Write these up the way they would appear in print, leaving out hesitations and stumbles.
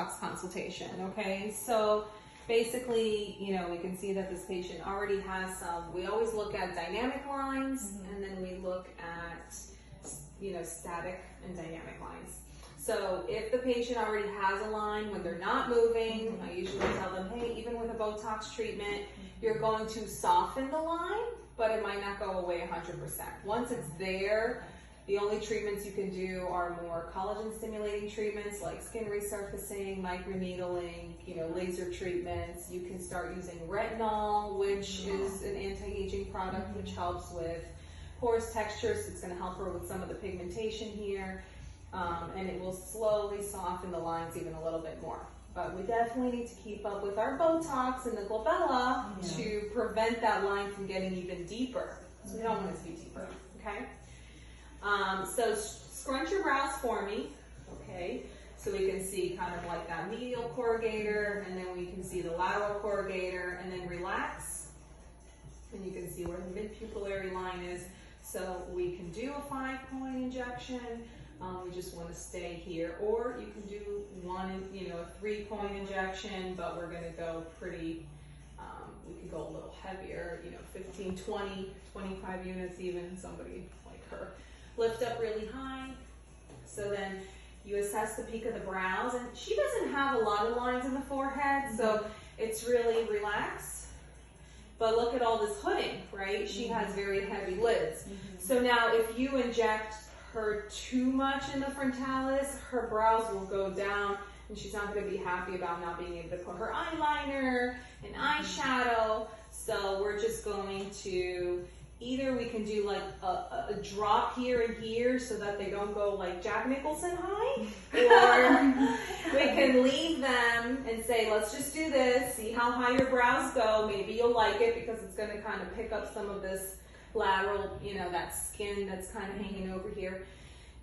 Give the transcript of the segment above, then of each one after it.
Botox consultation, okay? So basically, you know, we can see that this patient already has some, we always look at dynamic lines, and then we look at, you know, static and dynamic lines. So if the patient already has a line when they're not moving, I usually tell them, hey, even with a Botox treatment, you're going to soften the line, but it might not go away 100%. Once it's there, the only treatments you can do are more collagen stimulating treatments like skin resurfacing, microneedling, you know, laser treatments. You can start using retinol, which is an anti-aging product, which helps with porous textures. It's going to help her with some of the pigmentation here, and it will slowly soften the lines even a little bit more. But we definitely need to keep up with our Botox and the glabella to prevent that line from getting even deeper. So we don't want it to be deeper, okay? So scrunch your brows for me, okay? So we can see kind of like that medial corrugator, and then we can see the lateral corrugator, and then relax. And you can see where the mid-pupillary line is. So we can do a 5-point injection. We just want to stay here, or you can do one, you know, a 3-point injection, but we're going to go pretty, we could go a little heavier, you know, 15, 20, 25 units even, somebody like her. Lift up really high. So then you assess the peak of the brows, and she doesn't have a lot of lines in the forehead, so it's really relaxed. But look at all this hooding, right? She has very heavy lids. So now if you inject her too much in the frontalis, her brows will go down, and she's not going to be happy about not being able to put her eyeliner and eyeshadow. So we're just going to, either we can do like a drop here and here so that they don't go like Jack Nicholson high, or we can leave them and say, let's just do this, see how high your brows go. Maybe you'll like it because it's going to kind of pick up some of this lateral, you know, that skin that's kind of hanging over here.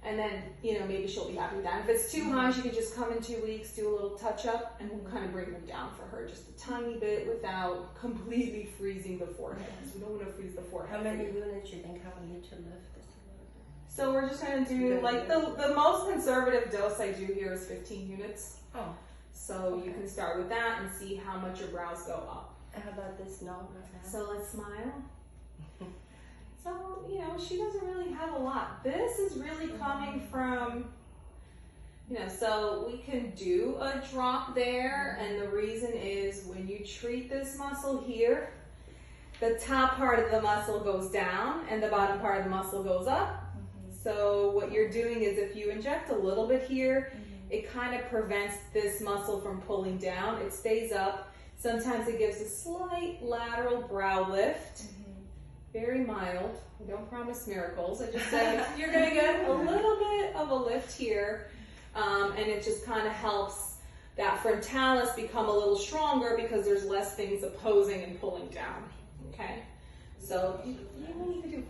And then, you know, maybe she'll be happy with that. If it's too high, she can just come in 2 weeks, do a little touch up, and we'll kind of bring them down for her just a tiny bit without completely freezing the forehead, because we don't want to freeze the forehead. How many units do you think I would need to lift this? So we're just going to do, like, the most conservative dose I do here is 15 units. Oh. So you can start with that and see how much your brows go up. And how about this? No. So let's smile. So, you know, she doesn't really have a lot. This is really coming from, you know, so we can do a drop there, and the reason is when you treat this muscle here, the top part of the muscle goes down and the bottom part of the muscle goes up. So what you're doing is if you inject a little bit here, it kind of prevents this muscle from pulling down. It stays up. Sometimes it gives a slight lateral brow lift. Very mild. I don't promise miracles. I just said you're going to get a little bit of a lift here, and it just kind of helps that frontalis become a little stronger because there's less things opposing and pulling down. Okay, so you only need to do 5.